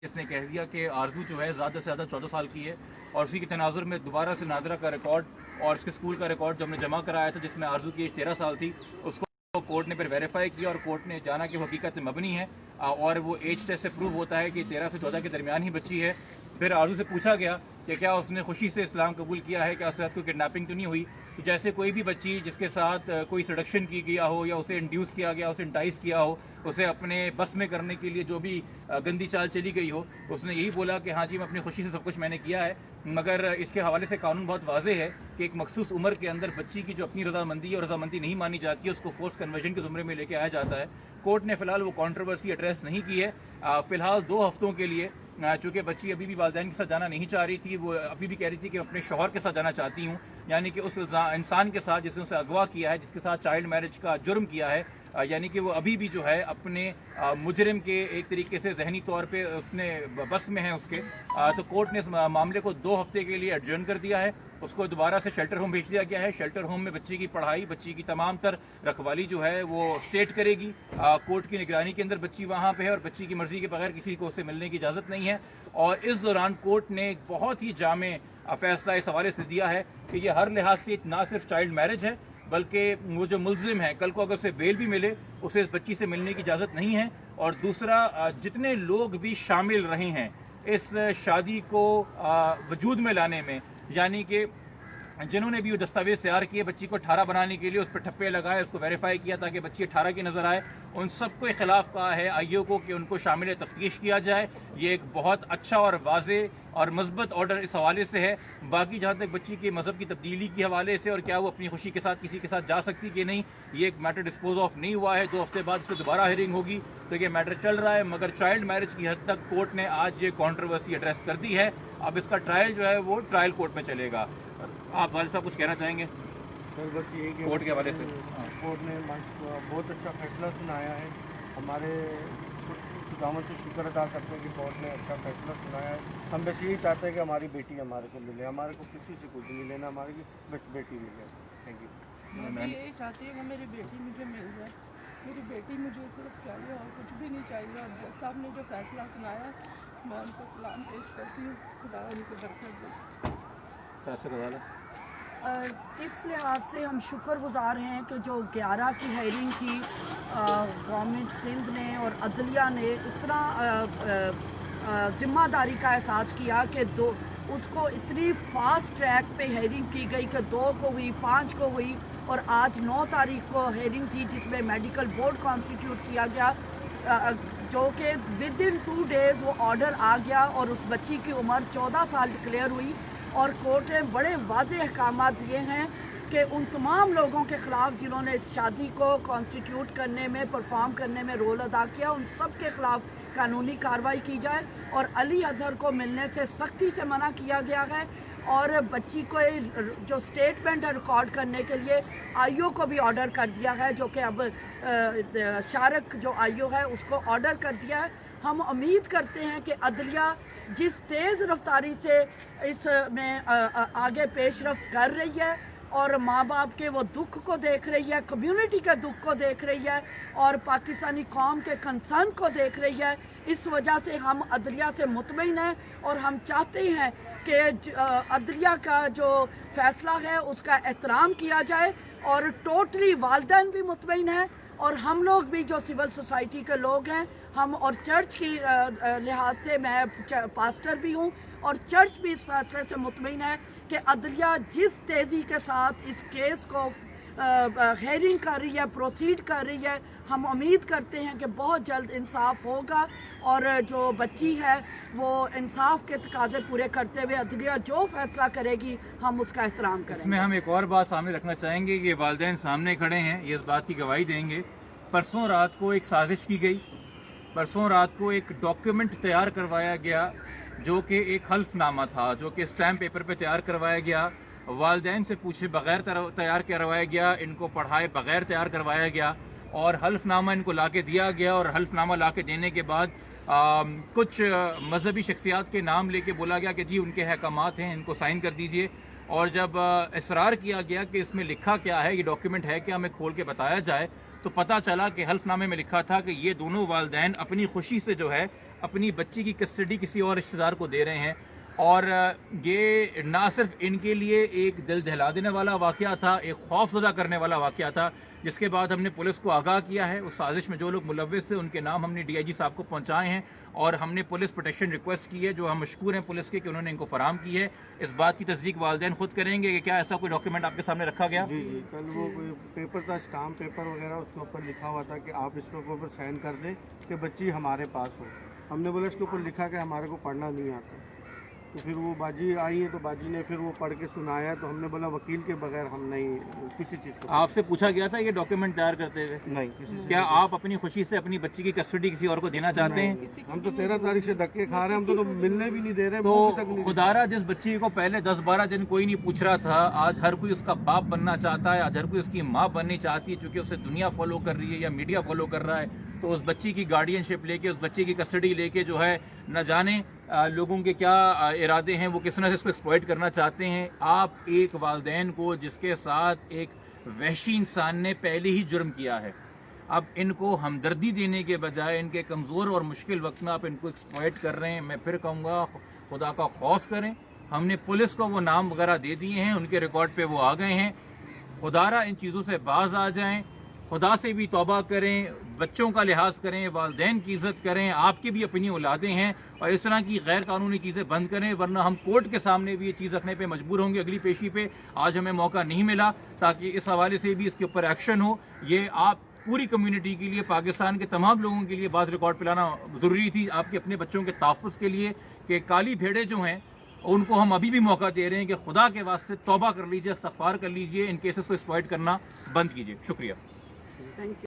اس نے کہہ دیا کہ آرزو جو ہے زیادہ سے زیادہ 14 سال کی ہے، اور اسی کے تناظر میں دوبارہ سے نادرہ کا ریکارڈ اور اس کے اسکول کا ریکارڈ جو ہم نے جمع کرایا تھا جس میں آرزو کی ایج 13 سال تھی، اس کو کورٹ نے پھر ویریفائی کیا اور کورٹ نے جانا کہ وہ حقیقت مبنی ہے اور وہ ایج ٹیسٹ سے پروو ہوتا ہے کہ 13 سے 14 کے درمیان ہی بچی ہے۔ پھر آرزو سے پوچھا گیا کہ کیا اس نے خوشی سے اسلام قبول کیا ہے، کیا اس کے ساتھ کوئی کڈنیپنگ تو نہیں ہوئی؟ تو جیسے کوئی بھی بچی جس کے ساتھ کوئی سیڈکشن کی گیا ہو یا اسے انڈیوس کیا گیا، اسے انٹائز کیا ہو، اسے اپنے بس میں کرنے کے لیے جو بھی گندی چال چلی گئی ہو، اس نے یہی بولا کہ ہاں جی میں اپنی خوشی سے سب کچھ میں نے کیا ہے۔ مگر اس کے حوالے سے قانون بہت واضح ہے کہ ایک مخصوص عمر کے اندر بچی کی جو اپنی رضامندی اور رضامندی نہیں مانی جاتی ہے اس کو فورس کنورژن کے زمرے میں لے کے آیا جاتا ہے۔ کورٹ نے فی الحال وہ کنٹروورسی ایڈریس نہیں کی ہے۔ فی الحال 2 ہفتوں کے لیے، چونکہ بچی ابھی بھی والدین کے ساتھ جانا نہیں چاہ رہی تھی، وہ ابھی بھی کہہ رہی تھی کہ اپنے شوہر کے ساتھ جانا چاہتی ہوں، یعنی کہ اس انسان کے ساتھ جس نے اسے اغوا کیا ہے، جس کے ساتھ چائلڈ میرج کا جرم کیا ہے، یعنی کہ وہ ابھی بھی جو ہے اپنے مجرم کے ایک طریقے سے ذہنی طور پہ اس نے بس میں ہے اس کے، تو کورٹ نے اس معاملے کو 2 ہفتے کے لیے ایڈجرن کر دیا ہے۔ اس کو دوبارہ سے شیلٹر ہوم بھیج دیا گیا ہے۔ شیلٹر ہوم میں بچی کی پڑھائی، بچی کی تمام تر رکھوالی جو ہے وہ اسٹیٹ کرے گی۔ کورٹ کی نگرانی کے اندر بچی وہاں پہ ہے اور بچی کی مرضی کے بغیر کسی کو اس سے ملنے کی اجازت نہیں ہے۔ اور اس دوران کورٹ نے ایک بہت ہی جامع فیصلہ اس حوالے سے دیا ہے کہ یہ ہر لحاظ سے نہ صرف چائلڈ میرج ہے بلکہ وہ جو ملزم ہے کل کو اگر اسے بیل بھی ملے اسے اس بچی سے ملنے کی اجازت نہیں ہے۔ اور دوسرا، جتنے لوگ بھی شامل رہے ہیں اس شادی کو وجود میں لانے میں، یعنی کہ جنہوں نے بھی وہ دستاویز تیار کیے بچی کو 18 بنانے کے لیے، اس پہ ٹھپے لگائے، اس کو ویریفائی کیا تاکہ بچی 18 کی نظر آئے، ان سب کو خلاف کہا ہے آئی او کو کہ ان کو شامل تفتیش کیا جائے۔ یہ ایک بہت اچھا اور واضح اور مثبت آرڈر اس حوالے سے ہے۔ باقی جہاں تک بچی کے مذہب کی تبدیلی کے حوالے سے اور کیا وہ اپنی خوشی کے ساتھ کسی کے ساتھ جا سکتی کہ نہیں، یہ ایک میٹر ڈسپوز آف نہیں ہوا ہے۔ 2 ہفتے بعد اس پہ دوبارہ ہیئرنگ ہوگی، تو یہ میٹر چل رہا ہے۔ مگر چائلڈ میرج کی حد تک کورٹ نے آج یہ کنٹروورسی ایڈریس کر دی ہے۔ اب اس کا ٹرائل جو ہے وہ ٹرائل کورٹ میں چلے گا۔ آپ والد صاحب کچھ کہنا چاہیں گے سر؟ بس یہ کہ کورٹ کے حوالے سے کورٹ نے بہت اچھا فیصلہ سنایا ہے۔ ہمارے خداوند سے شکر ادا کرتے ہیں کہ کورٹ نے اچھا فیصلہ سنایا ہے۔ ہم بس یہی چاہتے ہیں کہ ہماری بیٹی ہمارے کو ملے، ہمارے کو کسی سے کچھ نہیں لینا، ہماری بس بیٹی ملے۔ Thank you. میں یہی چاہتی ہوں کہ میری بیٹی مجھے مل جائے، میری بیٹی مجھے صرف چاہیے اور کچھ بھی نہیں چاہیے۔ اور جج صاحب نے جو فیصلہ سنایا میں ان کو سلام پیش کرتی ہوں، خدا ان کو برکت دے۔ اس لحاظ سے ہم شکر گزار ہیں کہ جو 11 کی ہیئرنگ تھی، گورنمنٹ سندھ نے اور عدلیہ نے اتنا ذمہ داری کا احساس کیا کہ اس کو اتنی فاسٹ ٹریک پہ ہیئرنگ کی گئی کہ 2 کو ہوئی، 5 کو ہوئی اور آج 9 تاریخ کو ہیئرنگ تھی جس میں میڈیکل بورڈ کانسٹیٹیوٹ کیا گیا، جو کہ ود ان 2 ڈیز وہ آرڈر آ گیا اور اس بچی کی عمر 14 سال ڈکلیئر ہوئی۔ اور کورٹ نے بڑے واضح احکامات دیے ہیں کہ ان تمام لوگوں کے خلاف جنہوں نے اس شادی کو کانسٹیٹیوٹ کرنے میں، پرفارم کرنے میں رول ادا کیا، ان سب کے خلاف قانونی کارروائی کی جائے۔ اور علی اظہر کو ملنے سے سختی سے منع کیا گیا ہے اور بچی کو جو سٹیٹمنٹ ریکارڈ کرنے کے لیے آئی او کو بھی آرڈر کر دیا ہے، جو کہ اب شارک جو آئی او ہے اس کو آرڈر کر دیا ہے۔ ہم امید کرتے ہیں کہ عدلیہ جس تیز رفتاری سے اس میں آگے پیش رفت کر رہی ہے اور ماں باپ کے وہ دکھ کو دیکھ رہی ہے، کمیونٹی کے دکھ کو دیکھ رہی ہے اور پاکستانی قوم کے کنسرن کو دیکھ رہی ہے، اس وجہ سے ہم عدلیہ سے مطمئن ہیں اور ہم چاہتے ہیں کہ عدلیہ کا جو فیصلہ ہے اس کا احترام کیا جائے اور ٹوٹلی والدین بھی مطمئن ہیں اور ہم لوگ بھی جو سول سوسائٹی کے لوگ ہیں، ہم اور چرچ کی لحاظ سے میں پاسٹر بھی ہوں اور چرچ بھی اس فیصلے سے مطمئن ہے کہ عدلیہ جس تیزی کے ساتھ اس کیس کو ہیئرنگ کر رہی ہے، پروسیڈ کر رہی ہے، ہم امید کرتے ہیں کہ بہت جلد انصاف ہوگا اور جو بچی ہے وہ انصاف کے تقاضے پورے کرتے ہوئے عدلیہ جو فیصلہ کرے گی ہم اس کا احترام کریں گے۔ اس میں ہم ایک اور بات سامنے رکھنا چاہیں گے کہ والدین سامنے کھڑے ہیں، یہ اس بات کی گواہی دیں گے۔ پرسوں رات کو ایک سازش کی گئی، پرسوں رات کو ایک ڈاکیومنٹ تیار کروایا گیا جو کہ ایک حلف نامہ تھا، جو کہ اسٹیمپ پیپر پہ تیار کروایا گیا، والدین سے پوچھے بغیر تیار کروایا گیا، ان کو پڑھائے بغیر تیار کروایا گیا اور حلف نامہ ان کو لا کے دیا گیا۔ اور حلف نامہ لا کے دینے کے بعد کچھ مذہبی شخصیات کے نام لے کے بولا گیا کہ جی ان کے احکامات ہیں، ان کو سائن کر دیجئے۔ اور جب اصرار کیا گیا کہ اس میں لکھا کیا ہے، یہ ڈاکیومنٹ ہے کہ ہمیں کھول کے بتایا جائے، تو پتہ چلا کہ حلف نامے میں لکھا تھا کہ یہ دونوں والدین اپنی خوشی سے جو ہے اپنی بچی کی کسٹڈی کسی اور رشتہ دار کو دے رہے ہیں. اور یہ نہ صرف ان کے لیے ایک دل دہلا دینے والا واقعہ تھا, ایک خوف زدہ کرنے والا واقعہ تھا, جس کے بعد ہم نے پولیس کو آگاہ کیا ہے. اس سازش میں جو لوگ ملوث تھے ان کے نام ہم نے DIG صاحب کو پہنچائے ہیں, اور ہم نے پولیس پروٹیکشن ریکویسٹ کی ہے, جو ہم مشکور ہیں پولیس کے کہ انہوں نے ان کو فراہم کی ہے. اس بات کی تصدیق والدین خود کریں گے کہ کیا ایسا کوئی ڈاکیومنٹ آپ کے سامنے رکھا گیا؟ جی کل وہ کوئی پیپر تھا, اسٹامپ پیپر وغیرہ, اس کے اوپر لکھا ہوا تھا کہ آپ اس کے اوپر سائن کر دیں کہ بچی ہمارے پاس ہو. ہم نے بولا اس کے اوپر لکھا کہ ہمارے کو پڑھنا نہیں آتا. تو پھر وہ باجی آئی ہے تو باجی نے پھر وہ پڑھ کے سنایا, تو ہم نے بولا وکیل کے بغیر ہم نہیں کسی چیز کو. آپ سے پوچھا گیا تھا یہ ڈاکیومنٹ تیار کرتے ہوئے؟ نہیں کسی کیا آپ اپنی خوشی سے اپنی بچی کی کسٹڈی کسی اور کو دینا چاہتے ہیں؟ ہم تو 13 تاریخ سے دھکے کھا رہے ہیں, ہم تو ملنے بھی نہیں دے رہے. منہ تک تو نہیں خدارہ جس بچی کو پہلے 10-12 دن کوئی نہیں پوچھ رہا تھا, آج ہر کوئی اس کا باپ بننا چاہتا ہے, آج ہر کوئی اس کی ماں بننی چاہتی ہے, چونکہ اسے دنیا فالو کر رہی ہے یا میڈیا فالو کر رہا ہے. تو اس بچی کی گارڈین شپ لے کے, اس بچی کی کسٹڈی لے کے جو ہے نہ جانے لوگوں کے کیا ارادے ہیں, وہ کس طرح سے اس کو ایکسپلائٹ کرنا چاہتے ہیں. آپ ایک والدین کو جس کے ساتھ ایک وحشی انسان نے پہلے ہی جرم کیا ہے, اب ان کو ہمدردی دینے کے بجائے ان کے کمزور اور مشکل وقت میں آپ ان کو ایکسپلائٹ کر رہے ہیں. میں پھر کہوں گا خدا کا خوف کریں. ہم نے پولیس کو وہ نام وغیرہ دے دیے ہیں, ان کے ریکارڈ پہ وہ آ گئے ہیں. خدارہ ان چیزوں سے باز آ جائیں, خدا سے بھی توبہ کریں, بچوں کا لحاظ کریں, والدین کی عزت کریں. آپ کی بھی اپنی اولادیں ہیں, اور اس طرح کی غیر قانونی چیزیں بند کریں, ورنہ ہم کورٹ کے سامنے بھی یہ چیز رکھنے پہ مجبور ہوں گے اگلی پیشی پہ. آج ہمیں موقع نہیں ملا تاکہ اس حوالے سے بھی اس کے اوپر ایکشن ہو. یہ آپ پوری کمیونٹی کے لیے, پاکستان کے تمام لوگوں کے لیے بات ریکارڈ پہ لانا ضروری تھی, آپ کے اپنے بچوں کے تحفظ کے لیے, کہ کالی بھیڑیں جو ہیں ان کو ہم ابھی بھی موقع دے رہے ہیں کہ خدا کے واسطے توبہ کر لیجئے, استغفار کر لیجئے, ان کیسز کو ایکسپلائٹ کرنا بند کیجئے. شکریہ. Thank you.